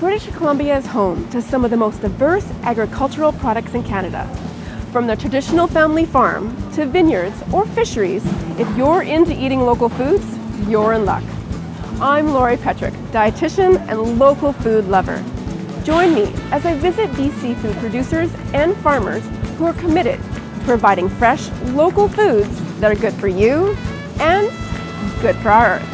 British Columbia is home to some of the most diverse agricultural products in Canada. From the traditional family farm to vineyards or fisheries, if you're into eating local foods, you're in luck. I'm Lori Petrick, dietitian and local food lover. Join me as I visit BC food producers and farmers who are committed to providing fresh, local foods that are good for you and good for our earth.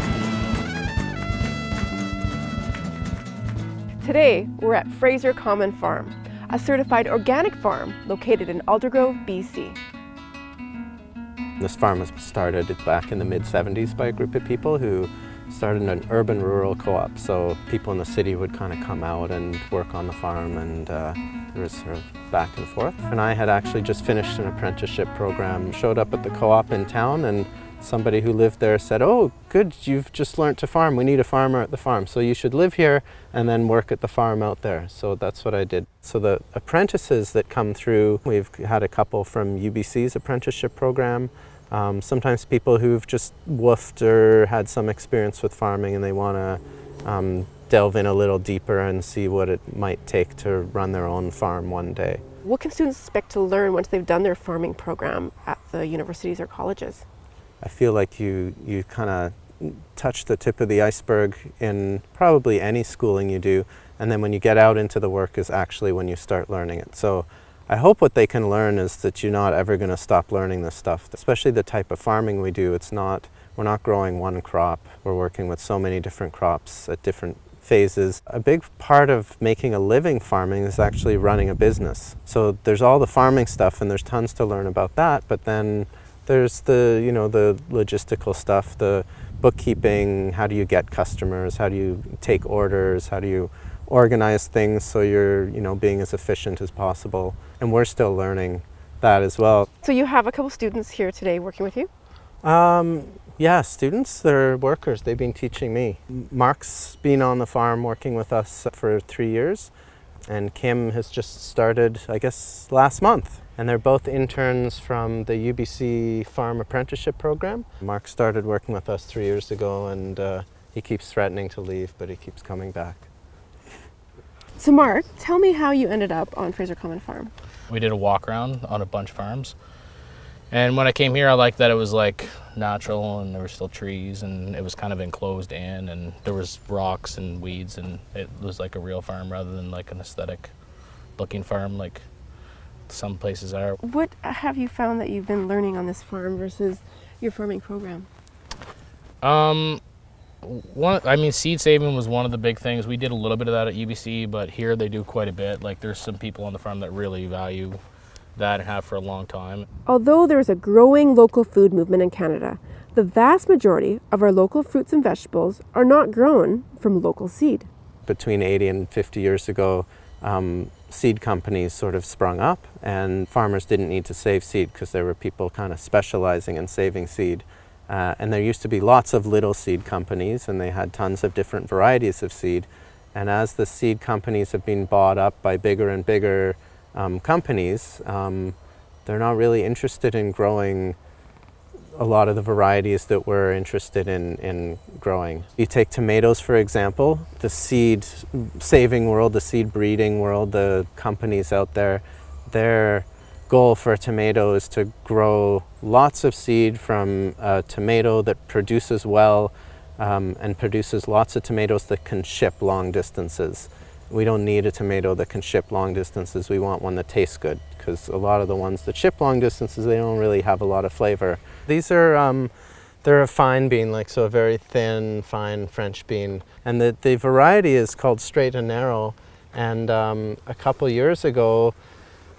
Today, we're at Fraser Common Farm, a certified organic farm located in Aldergrove, BC. This farm was started back in the mid-70s by a group of people who started an urban-rural co-op. So people in the city would kind of come out and work on the farm, and there was sort of back and forth. And I had actually just finished an apprenticeship program, showed up at the co-op in town, and somebody who lived there said, "Oh, good, you've just learned to farm. We need a farmer at the farm. So you should live here and then work at the farm out there." So that's what I did. So the apprentices that come through, we've had a couple from UBC's apprenticeship program. Sometimes people who've just woofed or had some experience with farming and they want to delve in a little deeper and see what it might take to run their own farm one day. What can students expect to learn once they've done their farming program at the universities or colleges? I feel like you kind of touch the tip of the iceberg in probably any schooling you do, and then when you get out into the work is actually when you start learning it. So I hope what they can learn is that you're not ever going to stop learning this stuff, especially the type of farming we do. We're not growing one crop. We're working with so many different crops at different phases. A big part of making a living farming is actually running a business. So there's all the farming stuff and there's tons to learn about that, but then there's the logistical stuff, the bookkeeping, how do you get customers, how do you take orders, how do you organize things so you're being as efficient as possible. And we're still learning that as well. So you have a couple students here today working with you? Yeah, students, they're workers. They've been teaching me. Mark's been on the farm working with us for 3 years, and Kim has just started, I guess, last month. And they're both interns from the UBC Farm Apprenticeship Program. Mark started working with us 3 years ago, and he keeps threatening to leave, but he keeps coming back. So Mark, tell me how you ended up on Fraser Common Farm. We did a walk around on a bunch of farms. And when I came here, I liked that it was like natural and there were still trees and it was kind of enclosed in and there was rocks and weeds and it was like a real farm rather than like an aesthetic looking farm like some places are. What have you found that you've been learning on this farm versus your farming program? Seed saving was one of the big things. We did a little bit of that at UBC, but here they do quite a bit. Like there's some people on the farm that really value that and have for a long time. Although there is a growing local food movement in Canada, the vast majority of our local fruits and vegetables are not grown from local seed. Between 80 and 50 years ago, seed companies sort of sprung up and farmers didn't need to save seed because there were people kind of specializing in saving seed. And there used to be lots of little seed companies and they had tons of different varieties of seed. And as the seed companies have been bought up by bigger and bigger companies, they're not really interested in growing a lot of the varieties that we're interested in growing. You take tomatoes, for example, the seed saving world, the seed breeding world, the companies out there, their goal for a tomato is to grow lots of seed from a tomato that produces well and produces lots of tomatoes that can ship long distances. We don't need a tomato that can ship long distances. We want one that tastes good because a lot of the ones that ship long distances, they don't really have a lot of flavor. These are, they're a fine bean, so a very thin, fine French bean. And the variety is called straight and narrow. And a couple years ago,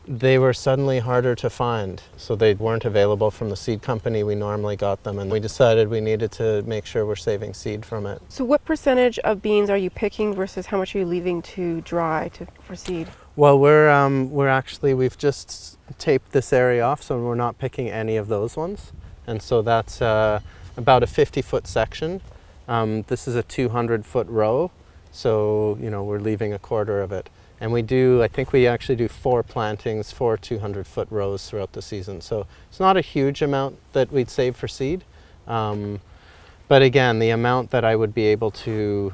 they were suddenly harder to find. So they weren't available from the seed company we normally got them, and we decided we needed to make sure we're saving seed from it. So what percentage of beans are you picking versus how much are you leaving to dry for seed? Well, we've just taped this area off, so we're not picking any of those ones. And so that's about a 50-foot section. This is a 200-foot row, so we're leaving a quarter of it. And I think we actually do 4 plantings, 4 200-foot rows throughout the season. So it's not a huge amount that we'd save for seed. But again, the amount that I would be able to